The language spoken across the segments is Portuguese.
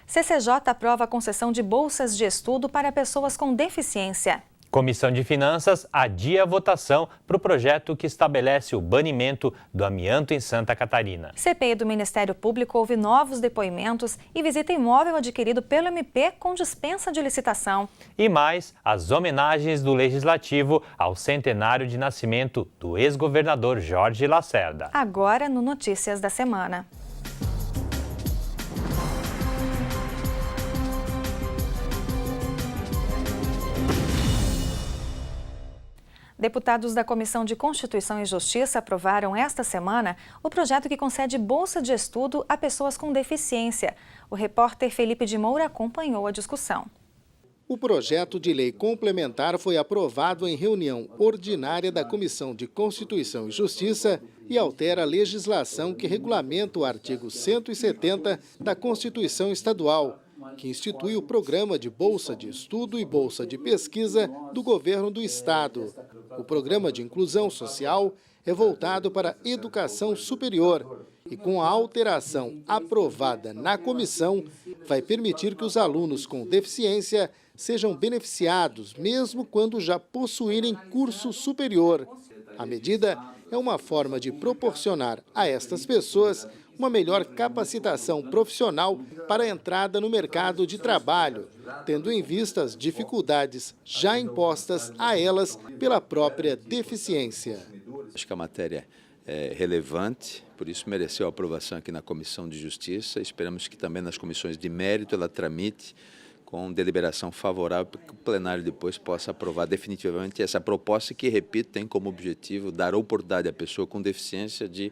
CCJ aprova a concessão de bolsas de estudo para pessoas com deficiência. Comissão de Finanças adia a votação para o projeto que estabelece o banimento do amianto em Santa Catarina. CPI do Ministério Público ouve novos depoimentos e visita imóvel adquirido pelo MP com dispensa de licitação. E mais, as homenagens do Legislativo ao centenário de nascimento do ex-governador Jorge Lacerda. Agora no Notícias da Semana. Deputados da Comissão de Constituição e Justiça aprovaram esta semana o projeto que concede bolsa de estudo a pessoas com deficiência. O repórter Felipe de Moura acompanhou a discussão. O projeto de lei complementar foi aprovado em reunião ordinária da Comissão de Constituição e Justiça e altera a legislação que regulamenta o artigo 170 da Constituição Estadual, que institui o programa de bolsa de estudo e bolsa de pesquisa do governo do Estado. O programa de inclusão social é voltado para a educação superior e, com a alteração aprovada na comissão, vai permitir que os alunos com deficiência sejam beneficiados, mesmo quando já possuírem curso superior. A medida é uma forma de proporcionar a estas pessoas uma melhor capacitação profissional para a entrada no mercado de trabalho, tendo em vista as dificuldades já impostas a elas pela própria deficiência. Acho que a matéria é relevante, por isso mereceu a aprovação aqui na Comissão de Justiça. Esperamos que também nas comissões de mérito ela tramite com deliberação favorável para que o plenário depois possa aprovar definitivamente essa proposta que, repito, tem como objetivo dar oportunidade à pessoa com deficiência de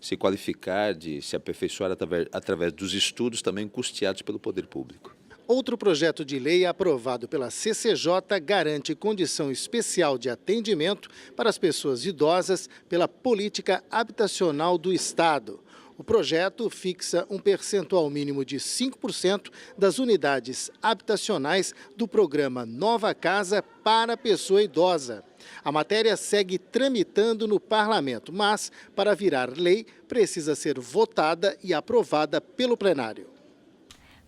se qualificar, de se aperfeiçoar através dos estudos também custeados pelo poder público. Outro projeto de lei aprovado pela CCJ garante condição especial de atendimento para as pessoas idosas pela política habitacional do Estado. O projeto fixa um percentual mínimo de 5% das unidades habitacionais do programa Nova Casa para a pessoa idosa. A matéria segue tramitando no parlamento, mas, para virar lei, precisa ser votada e aprovada pelo plenário.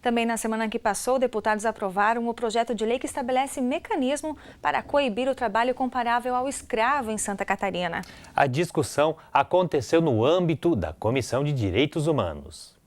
Também na semana que passou, deputados aprovaram o projeto de lei que estabelece mecanismo para coibir o trabalho comparável ao escravo em Santa Catarina. A discussão aconteceu no âmbito da Comissão de Direitos Humanos.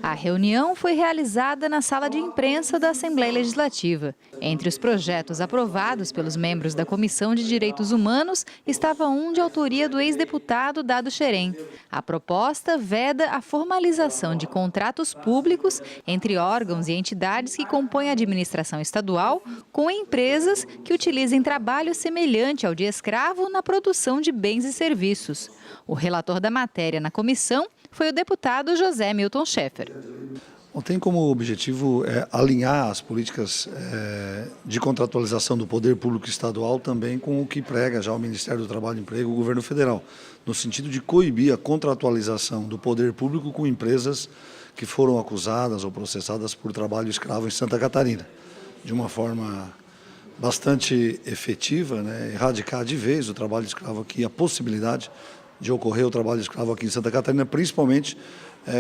A reunião foi realizada na sala de imprensa da Assembleia Legislativa. Entre os projetos aprovados pelos membros da Comissão de Direitos Humanos estava um de autoria do ex-deputado Dado Xerém. A proposta veda a formalização de contratos públicos entre órgãos e entidades que compõem a administração estadual com empresas que utilizem trabalho semelhante ao de escravo na produção de bens e serviços. O relator da matéria na comissão foi o deputado José Milton Schaeffer. Tem como objetivo alinhar as políticas de contratualização do poder público estadual também com o que prega já o Ministério do Trabalho e Emprego e o governo federal, no sentido de coibir a contratualização do poder público com empresas que foram acusadas ou processadas por trabalho escravo em Santa Catarina. De uma forma bastante efetiva, erradicar de vez o trabalho escravo aqui, a possibilidade de ocorrer o trabalho escravo aqui em Santa Catarina, principalmente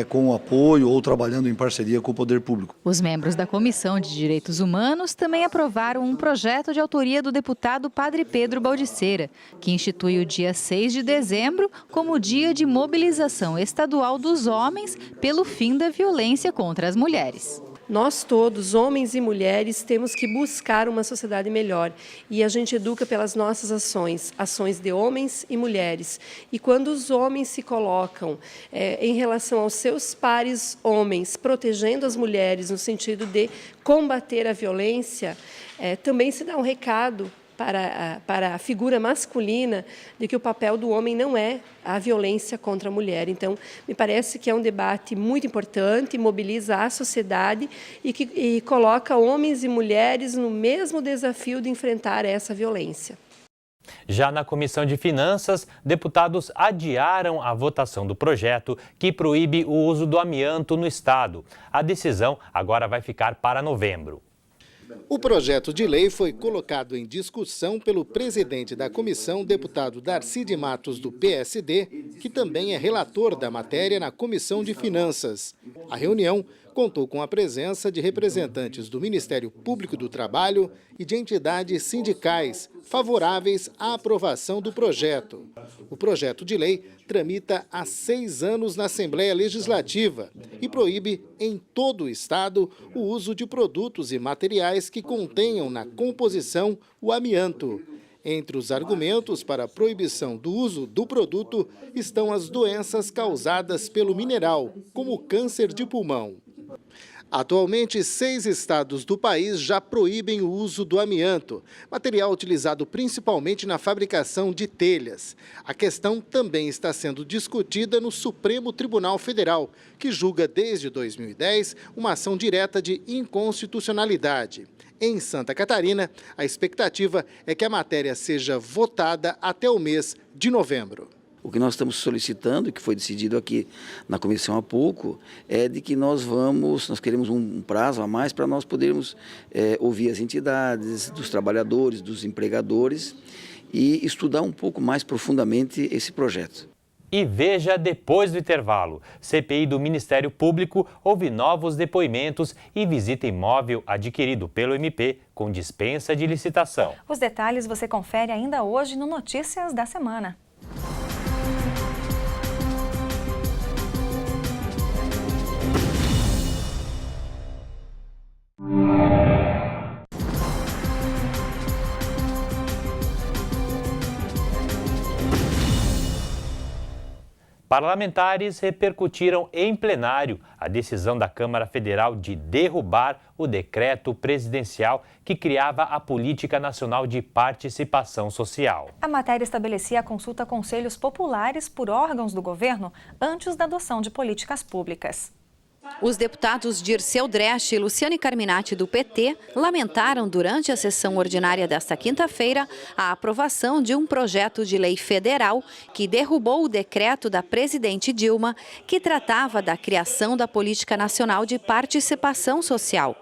com o apoio ou trabalhando em parceria com o poder público. Os membros da Comissão de Direitos Humanos também aprovaram um projeto de autoria do deputado Padre Pedro Baldiceira, que institui o dia 6 de dezembro como Dia de Mobilização Estadual dos Homens pelo fim da violência contra as mulheres. Nós todos, homens e mulheres, temos que buscar uma sociedade melhor e a gente educa pelas nossas ações de homens e mulheres. E quando os homens se colocam em relação aos seus pares homens, protegendo as mulheres no sentido de combater a violência, também se dá um recado para a figura masculina de que o papel do homem não é a violência contra a mulher. Então, me parece que é um debate muito importante, mobiliza a sociedade e coloca homens e mulheres no mesmo desafio de enfrentar essa violência. Já na Comissão de Finanças, deputados adiaram a votação do projeto que proíbe o uso do amianto no Estado. A decisão agora vai ficar para novembro. O projeto de lei foi colocado em discussão pelo presidente da comissão, deputado Darcy de Matos, do PSD, que também é relator da matéria na Comissão de Finanças. A reunião contou com a presença de representantes do Ministério Público do Trabalho e de entidades sindicais favoráveis à aprovação do projeto. O projeto de lei tramita há 6 anos na Assembleia Legislativa e proíbe em todo o Estado o uso de produtos e materiais que contenham na composição o amianto. Entre os argumentos para a proibição do uso do produto estão as doenças causadas pelo mineral, como o câncer de pulmão. Atualmente, 6 estados do país já proíbem o uso do amianto, material utilizado principalmente na fabricação de telhas. A questão também está sendo discutida no Supremo Tribunal Federal, que julga desde 2010 uma ação direta de inconstitucionalidade. Em Santa Catarina, a expectativa é que a matéria seja votada até o mês de novembro. O que nós estamos solicitando, e que foi decidido aqui na comissão há pouco, é de que nós queremos um prazo a mais para nós podermos ouvir as entidades, dos trabalhadores, dos empregadores e estudar um pouco mais profundamente esse projeto. E veja depois do intervalo. CPI do Ministério Público ouve novos depoimentos e visita imóvel adquirido pelo MP com dispensa de licitação. Os detalhes você confere ainda hoje no Notícias da Semana. Parlamentares repercutiram em plenário a decisão da Câmara Federal de derrubar o decreto presidencial que criava a Política Nacional de Participação Social. A matéria estabelecia a consulta a conselhos populares por órgãos do governo antes da adoção de políticas públicas. Os deputados Dirceu Dresch e Luciane Carminati, do PT, lamentaram durante a sessão ordinária desta quinta-feira a aprovação de um projeto de lei federal que derrubou o decreto da presidente Dilma, que tratava da criação da Política Nacional de Participação Social.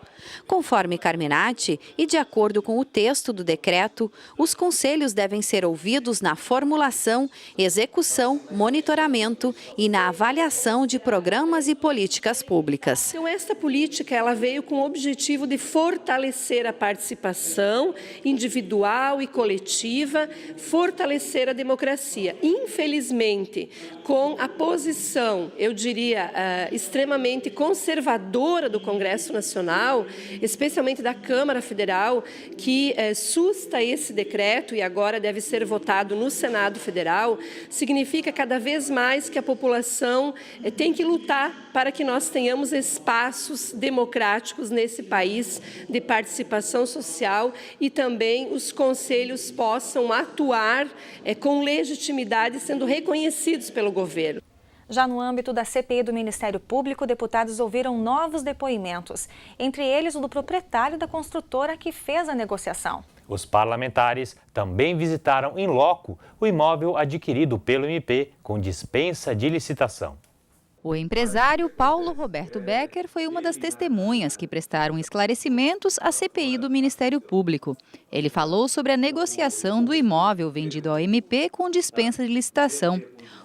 Conforme Carminati, e de acordo com o texto do decreto, os conselhos devem ser ouvidos na formulação, execução, monitoramento e na avaliação de programas e políticas públicas. Então, esta política ela veio com o objetivo de fortalecer a participação individual e coletiva, fortalecer a democracia. Infelizmente, com a posição, eu diria, extremamente conservadora do Congresso Nacional, especialmente da Câmara Federal, que susta esse decreto e agora deve ser votado no Senado Federal, significa cada vez mais que a população tem que lutar para que nós tenhamos espaços democráticos nesse país de participação social e também os conselhos possam atuar com legitimidade, sendo reconhecidos pelo governo. Já no âmbito da CPI do Ministério Público, deputados ouviram novos depoimentos, entre eles o do proprietário da construtora que fez a negociação. Os parlamentares também visitaram em loco o imóvel adquirido pelo MP com dispensa de licitação. O empresário Paulo Roberto Becker foi uma das testemunhas que prestaram esclarecimentos à CPI do Ministério Público. Ele falou sobre a negociação do imóvel vendido ao MP com dispensa de licitação.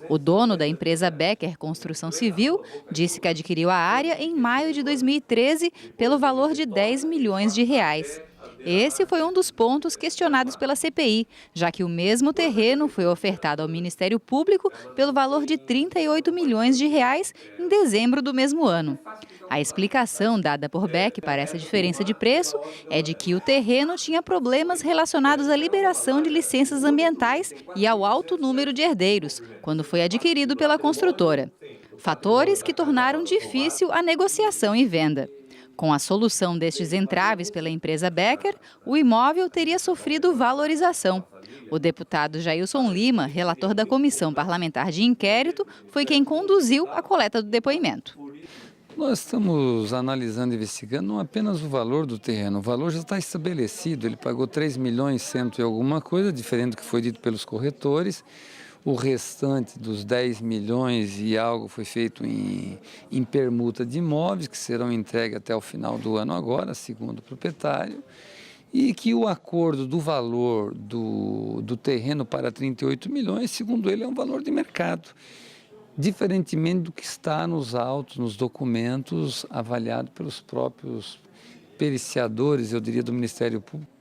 O dono da empresa Becker Construção Civil disse que adquiriu a área em maio de 2013 pelo valor de 10 milhões de reais. Esse foi um dos pontos questionados pela CPI, já que o mesmo terreno foi ofertado ao Ministério Público pelo valor de 38 milhões de reais em dezembro do mesmo ano. A explicação dada por Beck para essa diferença de preço é de que o terreno tinha problemas relacionados à liberação de licenças ambientais e ao alto número de herdeiros, quando foi adquirido pela construtora. Fatores que tornaram difícil a negociação e venda. Com a solução destes entraves pela empresa Becker, o imóvel teria sofrido valorização. O deputado Jailson Lima, relator da Comissão Parlamentar de Inquérito, foi quem conduziu a coleta do depoimento. Nós estamos analisando e investigando não apenas o valor do terreno, o valor já está estabelecido, ele pagou 3 milhões e 100 e alguma coisa, diferente do que foi dito pelos corretores. O restante dos 10 milhões e algo foi feito em permuta de imóveis, que serão entregues até o final do ano agora, segundo o proprietário, e que o acordo do valor do terreno para 38 milhões, segundo ele, é um valor de mercado. diferentemente do que está nos autos, nos documentos avaliados pelos próprios periciadores, eu diria, do Ministério Público.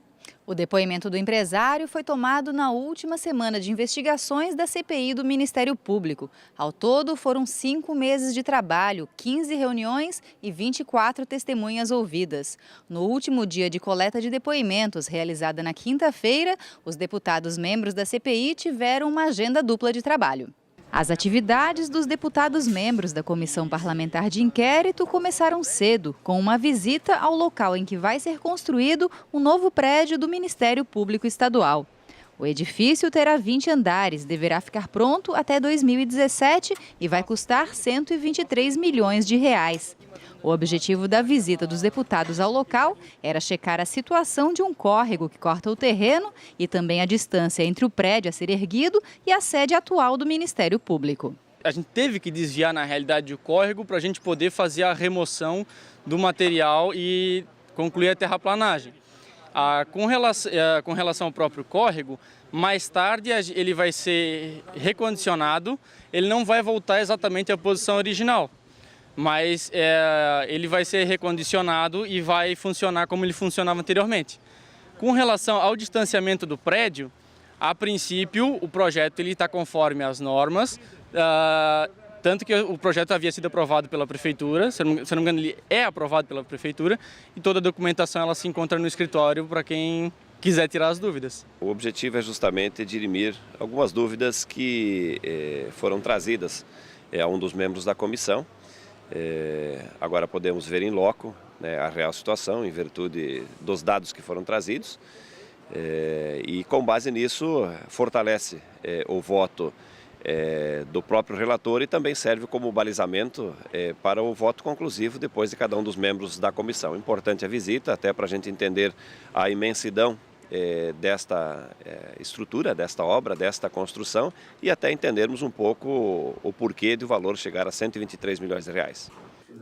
O depoimento do empresário foi tomado na última semana de investigações da CPI do Ministério Público. Ao todo, foram 5 meses de trabalho, 15 reuniões e 24 testemunhas ouvidas. No último dia de coleta de depoimentos, realizada na quinta-feira, os deputados membros da CPI tiveram uma agenda dupla de trabalho. As atividades dos deputados membros da Comissão Parlamentar de Inquérito começaram cedo, com uma visita ao local em que vai ser construído um novo prédio do Ministério Público Estadual. O edifício terá 20 andares, deverá ficar pronto até 2017 e vai custar 123 milhões de reais. O objetivo da visita dos deputados ao local era checar a situação de um córrego que corta o terreno e também a distância entre o prédio a ser erguido e a sede atual do Ministério Público. A gente teve que desviar, na realidade, o córrego para a gente poder fazer a remoção do material e concluir a terraplanagem. Com relação ao próprio córrego, mais tarde ele vai ser recondicionado, ele não vai voltar exatamente à posição original. Mas ele vai ser recondicionado e vai funcionar como ele funcionava anteriormente. Com relação ao distanciamento do prédio, a princípio o projeto está conforme as normas, tanto que o projeto havia sido aprovado pela Prefeitura, se não me engano ele é aprovado pela Prefeitura, e toda a documentação ela se encontra no escritório para quem quiser tirar as dúvidas. O objetivo é justamente dirimir algumas dúvidas que foram trazidas a um dos membros da comissão. Agora podemos ver em loco, né, a real situação em virtude dos dados que foram trazidos e com base nisso fortalece o voto do próprio relator e também serve como balizamento para o voto conclusivo depois de cada um dos membros da comissão. Importante a visita até para a gente entender a imensidão desta estrutura, desta obra, desta construção e até entendermos um pouco o porquê do valor chegar a 123 milhões de reais.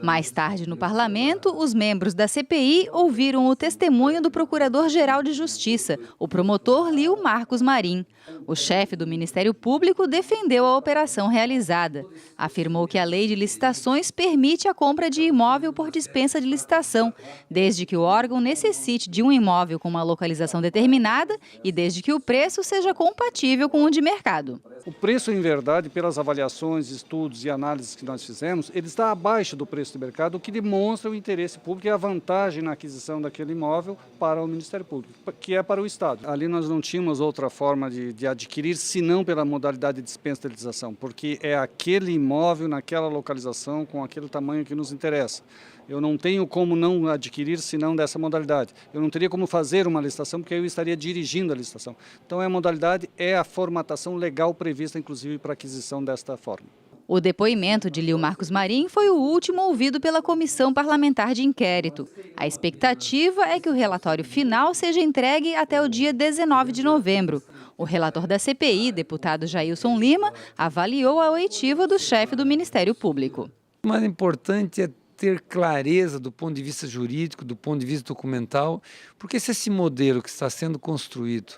Mais tarde, no parlamento, os membros da CPI ouviram o testemunho do Procurador-Geral de Justiça, o promotor Lio Marcos Marim. O chefe do Ministério Público defendeu a operação realizada. Afirmou que a lei de licitações permite a compra de imóvel por dispensa de licitação, desde que o órgão necessite de um imóvel com uma localização determinada e desde que o preço seja compatível com o de mercado. O preço, em verdade, pelas avaliações, estudos e análises que nós fizemos, ele está abaixo do preço de mercado, o que demonstra o interesse público e a vantagem na aquisição daquele imóvel para o Ministério Público, que é para o Estado. Ali nós não tínhamos outra forma de adquirir, senão pela modalidade de dispensa de licitação, porque é aquele imóvel naquela localização com aquele tamanho que nos interessa. Eu não tenho como não adquirir senão dessa modalidade. Eu não teria como fazer uma licitação porque eu estaria dirigindo a licitação. Então a modalidade é a formatação legal prevista, inclusive, para aquisição desta forma. O depoimento de Lio Marcos Marim foi o último ouvido pela Comissão Parlamentar de Inquérito. A expectativa é que o relatório final seja entregue até o dia 19 de novembro. O relator da CPI, deputado Jailson Lima, avaliou a oitiva do chefe do Ministério Público. O mais importante é ter clareza do ponto de vista jurídico, do ponto de vista documental, porque se esse modelo que está sendo construído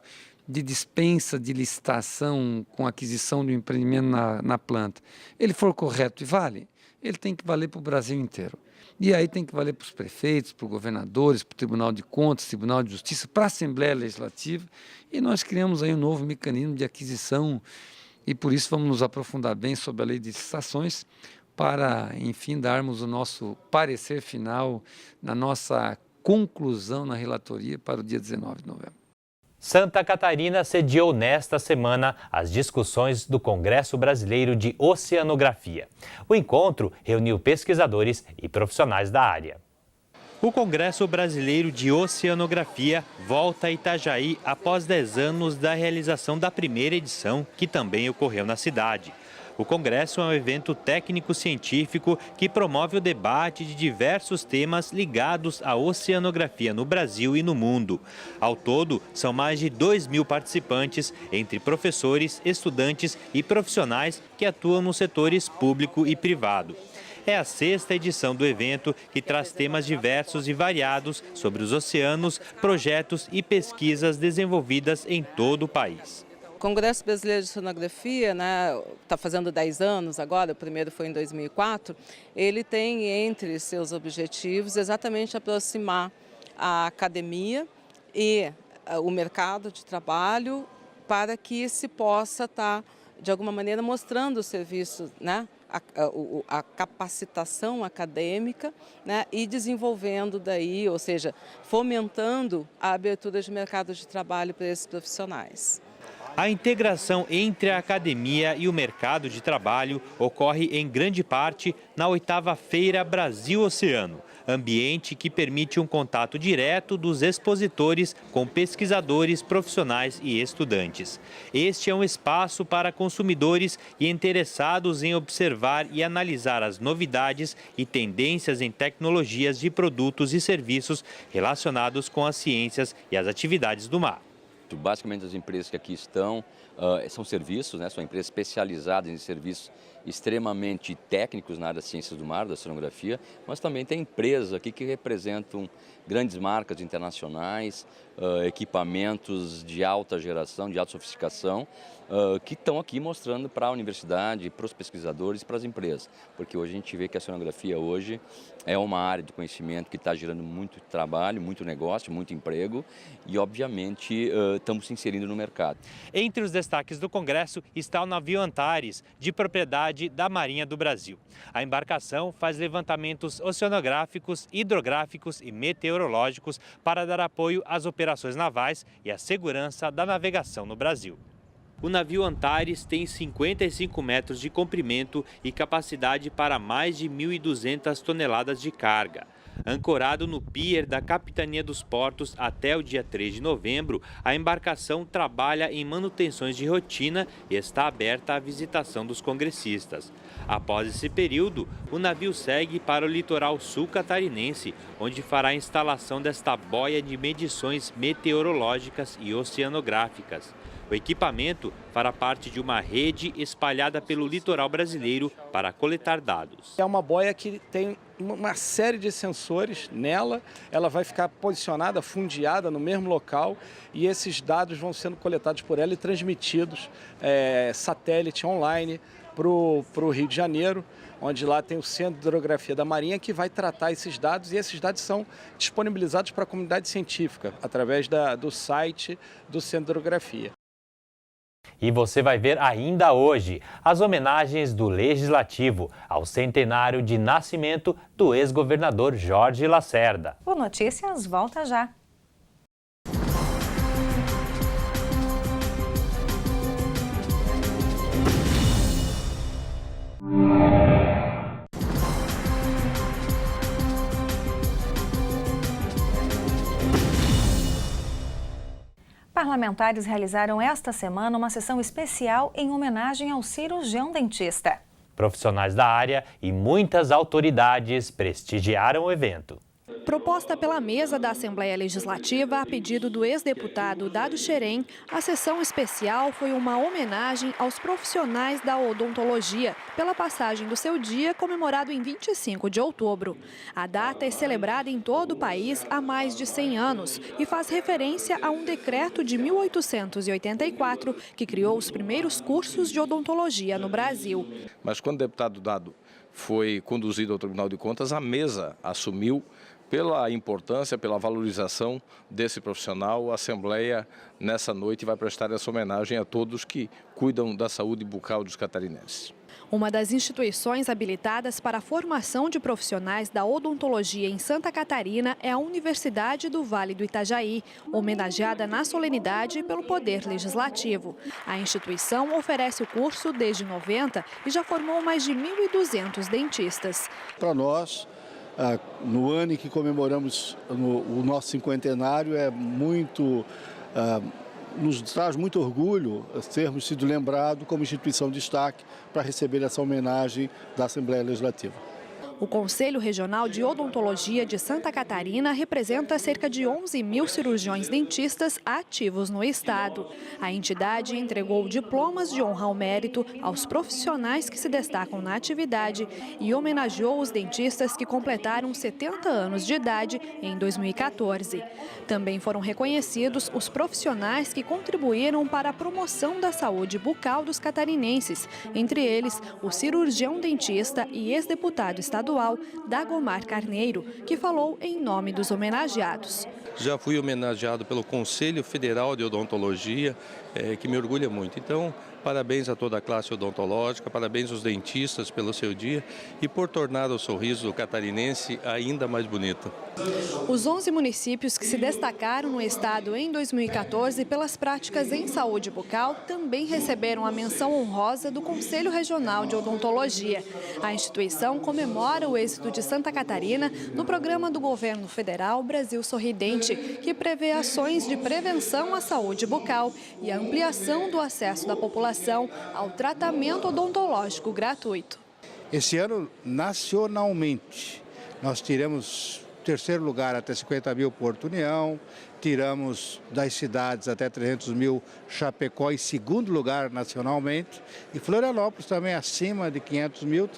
de dispensa de licitação com aquisição do empreendimento na planta, ele for correto e vale, ele tem que valer para o Brasil inteiro. E aí tem que valer para os prefeitos, para os governadores, para o Tribunal de Contas, Tribunal de Justiça, para a Assembleia Legislativa. E nós criamos aí um novo mecanismo de aquisição e por isso vamos nos aprofundar bem sobre a lei de licitações para, enfim, darmos o nosso parecer final na nossa conclusão na relatoria para o dia 19 de novembro. Santa Catarina sediou nesta semana as discussões do Congresso Brasileiro de Oceanografia. O encontro reuniu pesquisadores e profissionais da área. O Congresso Brasileiro de Oceanografia volta a Itajaí após 10 anos da realização da primeira edição, que também ocorreu na cidade. O Congresso é um evento técnico-científico que promove o debate de diversos temas ligados à oceanografia no Brasil e no mundo. Ao todo, são mais de 2.000 participantes, entre professores, estudantes e profissionais que atuam nos setores público e privado. É a 6ª edição do evento, que traz temas diversos e variados sobre os oceanos, projetos e pesquisas desenvolvidas em todo o país. Congresso Brasileiro de Sonografia, né, está fazendo 10 anos agora, o primeiro foi em 2004, ele tem entre seus objetivos exatamente aproximar a academia e o mercado de trabalho para que se possa estar, de alguma maneira, mostrando o serviço, né, a capacitação acadêmica, né, e desenvolvendo daí, ou seja, fomentando a abertura de mercado de trabalho para esses profissionais. A integração entre a academia e o mercado de trabalho ocorre em grande parte na 8ª Feira Brasil Oceano, ambiente que permite um contato direto dos expositores com pesquisadores, profissionais e estudantes. Este é um espaço para consumidores e interessados em observar e analisar as novidades e tendências em tecnologias de produtos e serviços relacionados com as ciências e as atividades do mar. Basicamente, as empresas que aqui estão são serviços, né? São empresas especializadas em serviços extremamente técnicos na área das ciências do mar, da oceanografia, mas também tem empresas aqui que representam grandes marcas internacionais, equipamentos de alta geração, de alta sofisticação, que estão aqui mostrando para a universidade, para os pesquisadores e para as empresas. Porque hoje a gente vê que a oceanografia hoje é uma área de conhecimento que está gerando muito trabalho, muito negócio, muito emprego e, obviamente, estamos se inserindo no mercado. Entre os destaques do Congresso está o navio Antares, de propriedade da Marinha do Brasil. A embarcação faz levantamentos oceanográficos, hidrográficos e meteorológicos para dar apoio às operações navais e à segurança da navegação no Brasil. O navio Antares tem 55 metros de comprimento e capacidade para mais de 1.200 toneladas de carga. Ancorado no pier da Capitania dos Portos até o dia 3 de novembro, a embarcação trabalha em manutenções de rotina e está aberta à visitação dos congressistas. Após esse período, o navio segue para o litoral sul catarinense, onde fará a instalação desta boia de medições meteorológicas e oceanográficas. O equipamento fará parte de uma rede espalhada pelo litoral brasileiro para coletar dados. É uma boia que tem uma série de sensores nela, ela vai ficar posicionada, fundeada no mesmo local e esses dados vão sendo coletados por ela e transmitidos satélite online para o Rio de Janeiro, onde lá tem o Centro de Hidrografia da Marinha que vai tratar esses dados e esses dados são disponibilizados para a comunidade científica através do site do Centro de Hidrografia. E você vai ver ainda hoje as homenagens do Legislativo ao centenário de nascimento do ex-governador Jorge Lacerda. O Notícias volta já. Parlamentares realizaram esta semana uma sessão especial em homenagem ao cirurgião dentista. Profissionais da área e muitas autoridades prestigiaram o evento. Proposta pela mesa da Assembleia Legislativa a pedido do ex-deputado Dado Xerém, a sessão especial foi uma homenagem aos profissionais da odontologia pela passagem do seu dia comemorado em 25 de outubro. A data é celebrada em todo o país há mais de 100 anos e faz referência a um decreto de 1884 que criou os primeiros cursos de odontologia no Brasil. Mas quando o deputado Dado foi conduzido ao Tribunal de Contas, a mesa assumiu pela importância, pela valorização desse profissional. A Assembleia, nessa noite, vai prestar essa homenagem a todos que cuidam da saúde bucal dos catarinenses. Uma das instituições habilitadas para a formação de profissionais da odontologia em Santa Catarina é a Universidade do Vale do Itajaí, homenageada na solenidade pelo Poder Legislativo. A instituição oferece o curso desde 90 e já formou mais de 1.200 dentistas. Para nós, no ano em que comemoramos o nosso cinquentenário, nos traz muito orgulho termos sido lembrados como instituição de destaque para receber essa homenagem da Assembleia Legislativa. O Conselho Regional de Odontologia de Santa Catarina representa cerca de 11 mil cirurgiões dentistas ativos no estado. A entidade entregou diplomas de honra ao mérito aos profissionais que se destacam na atividade e homenageou os dentistas que completaram 70 anos de idade em 2014. Também foram reconhecidos os profissionais que contribuíram para a promoção da saúde bucal dos catarinenses, entre eles o cirurgião dentista e ex-deputado estadual Dagomar Carneiro, que falou em nome dos homenageados. Já fui homenageado pelo Conselho Federal de Odontologia, que me orgulha muito. Então, parabéns a toda a classe odontológica, parabéns aos dentistas pelo seu dia e por tornar o sorriso do catarinense ainda mais bonito. Os 11 municípios que se destacaram no estado em 2014 pelas práticas em saúde bucal também receberam a menção honrosa do Conselho Regional de Odontologia. A instituição comemora o êxito de Santa Catarina no programa do governo federal Brasil Sorridente, que prevê ações de prevenção à saúde bucal e a ampliação do acesso da população ao tratamento odontológico gratuito. Esse ano, nacionalmente, nós tiramos terceiro lugar até 50 mil Porto União, tiramos das cidades até 300 mil Chapecó em segundo lugar nacionalmente e Florianópolis também acima de 500 mil,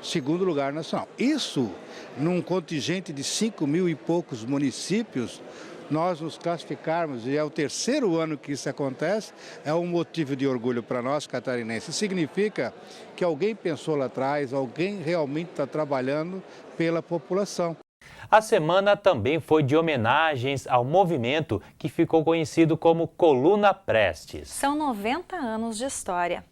segundo lugar nacional. Isso, num contingente de 5 mil e poucos municípios, nós nos classificarmos, e é o terceiro ano que isso acontece, é um motivo de orgulho para nós catarinenses. Significa que alguém pensou lá atrás, alguém realmente está trabalhando pela população. A semana também foi de homenagens ao movimento que ficou conhecido como Coluna Prestes. São 90 anos de história.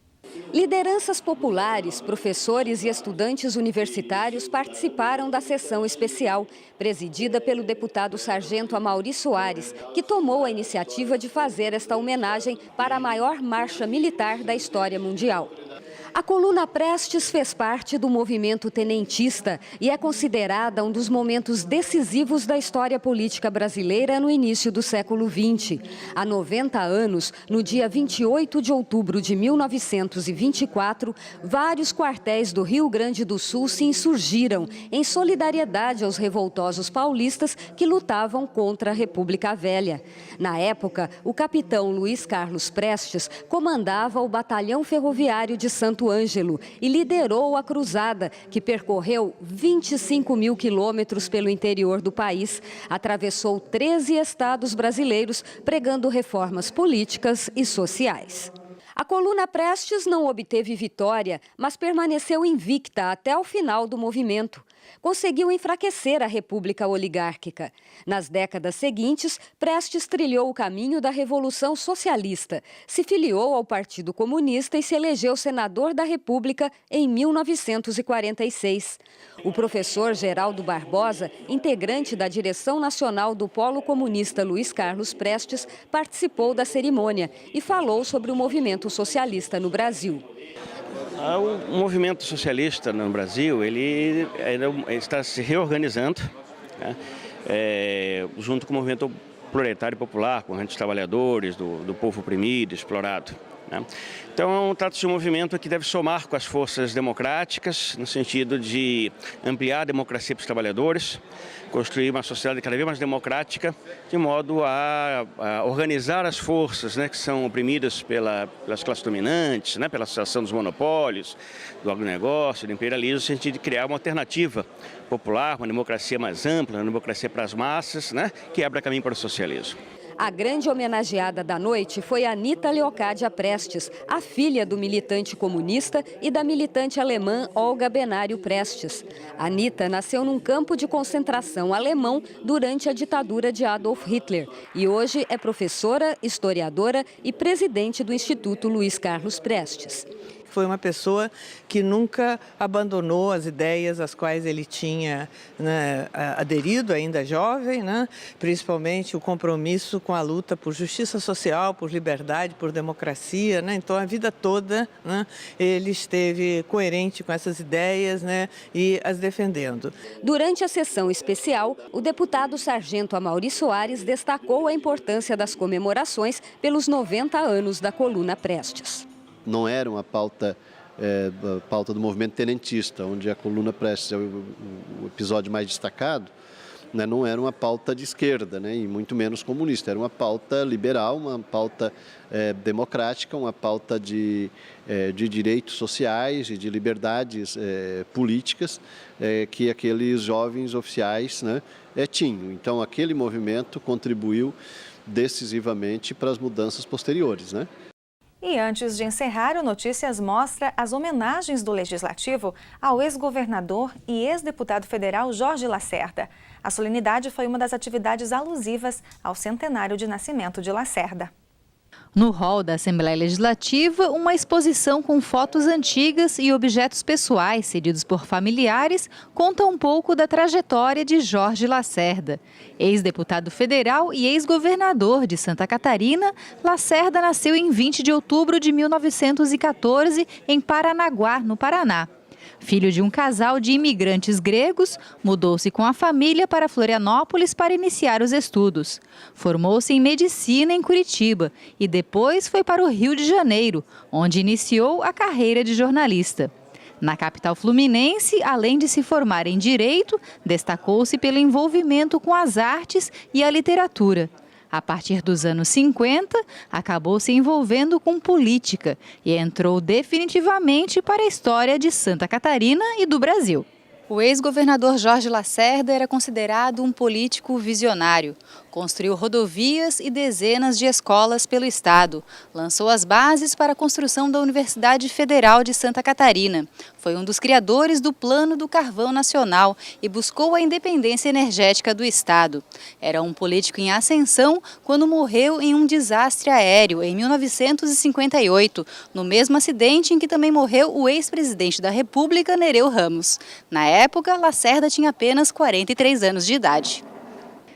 Lideranças populares, professores e estudantes universitários participaram da sessão especial, presidida pelo deputado sargento Amaury Soares, que tomou a iniciativa de fazer esta homenagem para a maior marcha militar da história mundial. A Coluna Prestes fez parte do movimento tenentista e é considerada um dos momentos decisivos da história política brasileira no início do século XX. Há 90 anos, no dia 28 de outubro de 1924, vários quartéis do Rio Grande do Sul se insurgiram em solidariedade aos revoltosos paulistas que lutavam contra a República Velha. Na época, o capitão Luiz Carlos Prestes comandava o Batalhão Ferroviário de Santo Ângelo e liderou a cruzada, que percorreu 25 mil quilômetros pelo interior do país, atravessou 13 estados brasileiros, pregando reformas políticas e sociais. A Coluna Prestes não obteve vitória, mas permaneceu invicta até o final do movimento. Conseguiu enfraquecer a República Oligárquica. Nas décadas seguintes, Prestes trilhou o caminho da Revolução Socialista, se filiou ao Partido Comunista e se elegeu senador da República em 1946. O professor Geraldo Barbosa, integrante da direção nacional do Polo Comunista Luiz Carlos Prestes, participou da cerimônia e falou sobre o movimento socialista no Brasil. O movimento socialista no Brasil, ele está se reorganizando, né, junto com o movimento proletário popular, com os trabalhadores, do povo oprimido, explorado. Né? Então, trata-se de um movimento que deve somar com as forças democráticas, no sentido de ampliar a democracia para os trabalhadores, construir uma sociedade cada vez mais democrática, de modo a organizar as forças, né, que são oprimidas pelas classes dominantes, né, pela associação dos monopólios, do agronegócio, do imperialismo, no sentido de criar uma alternativa popular, uma democracia mais ampla, uma democracia para as massas, né, que abra caminho para o socialismo. A grande homenageada da noite foi Anita Leocádia Prestes, a filha do militante comunista e da militante alemã Olga Benário Prestes. Anita nasceu num campo de concentração alemão durante a ditadura de Adolf Hitler e hoje é professora, historiadora e presidente do Instituto Luiz Carlos Prestes. Foi uma pessoa que nunca abandonou as ideias às quais ele tinha, né, aderido, ainda jovem, né, principalmente o compromisso com a luta por justiça social, por liberdade, por democracia. Né, então, a vida toda, né, ele esteve coerente com essas ideias, né, e as defendendo. Durante a sessão especial, o deputado sargento Amaury Soares destacou a importância das comemorações pelos 90 anos da Coluna Prestes. Não era uma pauta a pauta do movimento tenentista, onde a coluna Prestes é o episódio mais destacado, né, não era uma pauta de esquerda, né, e muito menos comunista, era uma pauta liberal, uma pauta democrática, uma pauta de direitos sociais e de liberdades políticas que aqueles jovens oficiais, né, tinham. Então, aquele movimento contribuiu decisivamente para as mudanças posteriores, né? E antes de encerrar, o Notícias mostra as homenagens do Legislativo ao ex-governador e ex-deputado federal Jorge Lacerda. A solenidade foi uma das atividades alusivas ao centenário de nascimento de Lacerda. No hall da Assembleia Legislativa, uma exposição com fotos antigas e objetos pessoais cedidos por familiares conta um pouco da trajetória de Jorge Lacerda. Ex-deputado federal e ex-governador de Santa Catarina, Lacerda nasceu em 20 de outubro de 1914 em Paranaguá, no Paraná. Filho de um casal de imigrantes gregos, mudou-se com a família para Florianópolis para iniciar os estudos. Formou-se em medicina em Curitiba e depois foi para o Rio de Janeiro, onde iniciou a carreira de jornalista. Na capital fluminense, além de se formar em Direito, destacou-se pelo envolvimento com as artes e a literatura. A partir dos anos 50, acabou se envolvendo com política e entrou definitivamente para a história de Santa Catarina e do Brasil. O ex-governador Jorge Lacerda era considerado um político visionário. Construiu rodovias e dezenas de escolas pelo estado. Lançou as bases para a construção da Universidade Federal de Santa Catarina. Foi um dos criadores do Plano do Carvão Nacional e buscou a independência energética do estado. Era um político em ascensão quando morreu em um desastre aéreo em 1958, no mesmo acidente em que também morreu o ex-presidente da República, Nereu Ramos. Na época, Lacerda tinha apenas 43 anos de idade.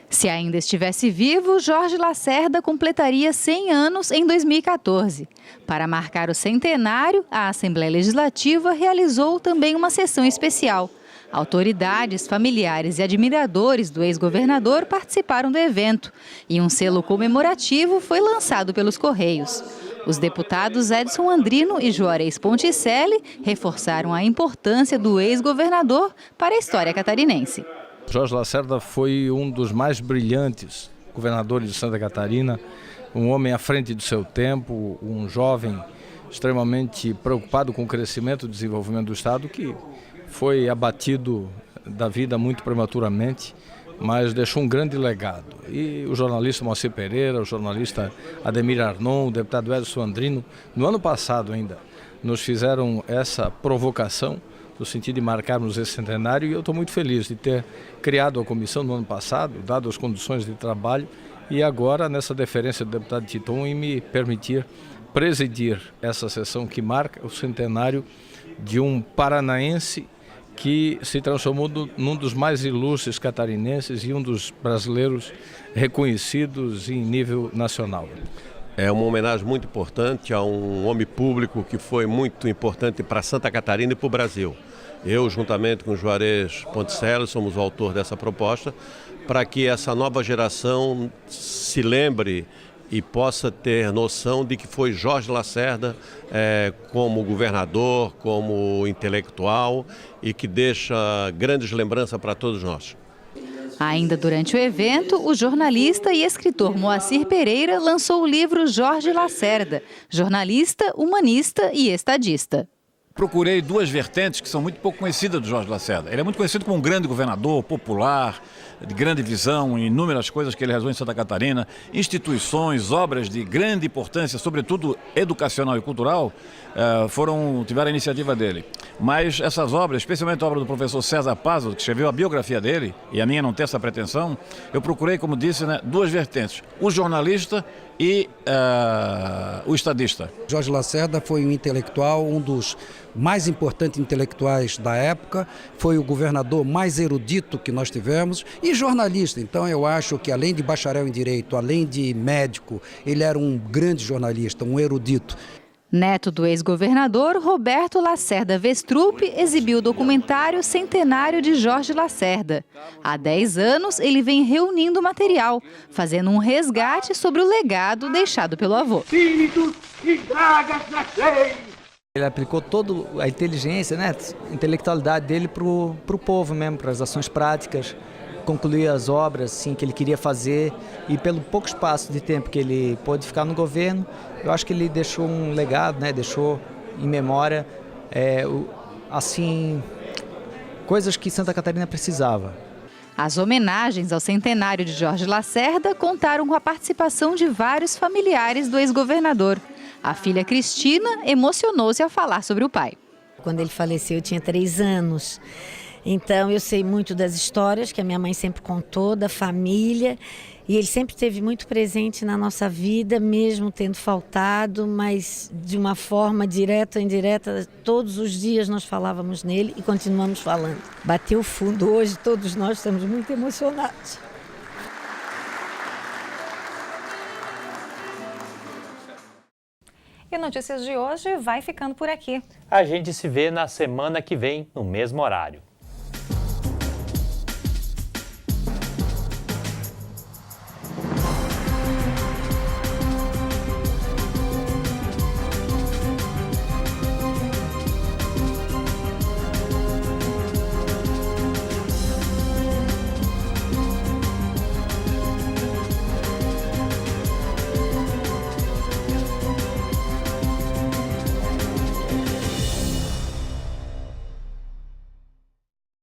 Se ainda estivesse vivo, Jorge Lacerda completaria 100 anos em 2014. Para marcar o centenário, a Assembleia Legislativa realizou também uma sessão especial. Autoridades, familiares e admiradores do ex-governador participaram do evento e um selo comemorativo foi lançado pelos Correios. Os deputados Edson Andrino e Juarez Ponticelli reforçaram a importância do ex-governador para a história catarinense. Jorge Lacerda foi um dos mais brilhantes governadores de Santa Catarina, um homem à frente do seu tempo, um jovem extremamente preocupado com o crescimento e desenvolvimento do estado, que foi abatido da vida muito prematuramente, mas deixou um grande legado. E o jornalista Moacir Pereira, o jornalista Ademir Arnon, o deputado Edson Andrino, no ano passado ainda, nos fizeram essa provocação no sentido de marcarmos esse centenário, e eu estou muito feliz de ter criado a comissão no ano passado, dado as condições de trabalho, e agora nessa deferência do deputado Titon em me permitir presidir essa sessão que marca o centenário de um paranaense que se transformou num dos mais ilustres catarinenses e um dos brasileiros reconhecidos em nível nacional. É uma homenagem muito importante a um homem público que foi muito importante para Santa Catarina e para o Brasil. Eu, juntamente com o Juarez Ponticelli, somos o autor dessa proposta, para que essa nova geração se lembre e possa ter noção de que foi Jorge Lacerda como governador, como intelectual, e que deixa grandes lembranças para todos nós. Ainda durante o evento, o jornalista e escritor Moacir Pereira lançou o livro Jorge Lacerda, jornalista, humanista e estadista. Procurei duas vertentes que são muito pouco conhecidas do Jorge Lacerda. Ele é muito conhecido como um grande governador, popular, de grande visão, inúmeras coisas que ele realizou em Santa Catarina, instituições, obras de grande importância, sobretudo educacional e cultural, tiveram a iniciativa dele. Mas essas obras, especialmente a obra do professor César Pazzo, que escreveu a biografia dele, e a minha não tem essa pretensão, eu procurei, como disse, duas vertentes, o jornalista e o estadista. Jorge Lacerda foi um intelectual, um dos mais importantes intelectuais da época, foi o governador mais erudito que nós tivemos e jornalista. Então eu acho que além de bacharel em Direito, além de médico, ele era um grande jornalista, um erudito. Neto do ex-governador, Roberto Lacerda Vestrup exibiu o documentário Centenário de Jorge Lacerda. Há 10 anos, ele vem reunindo material, fazendo um resgate sobre o legado deixado pelo avô. Espíritos e dragas nasceis! Ele aplicou toda a inteligência, né, a intelectualidade dele para o povo mesmo, para as ações práticas, concluir as obras assim, que ele queria fazer, e pelo pouco espaço de tempo que ele pôde ficar no governo, eu acho que ele deixou um legado, né, deixou em memória assim, coisas que Santa Catarina precisava. As homenagens ao centenário de Jorge Lacerda contaram com a participação de vários familiares do ex-governador. A filha Cristina emocionou-se ao falar sobre o pai. Quando ele faleceu, eu tinha 3 anos. Então, eu sei muito das histórias que a minha mãe sempre contou, da família. E ele sempre esteve muito presente na nossa vida, mesmo tendo faltado, mas de uma forma direta ou indireta, todos os dias nós falávamos nele e continuamos falando. Bateu fundo hoje, todos nós estamos muito emocionados. E Notícias de hoje vai ficando por aqui. A gente se vê na semana que vem, no mesmo horário.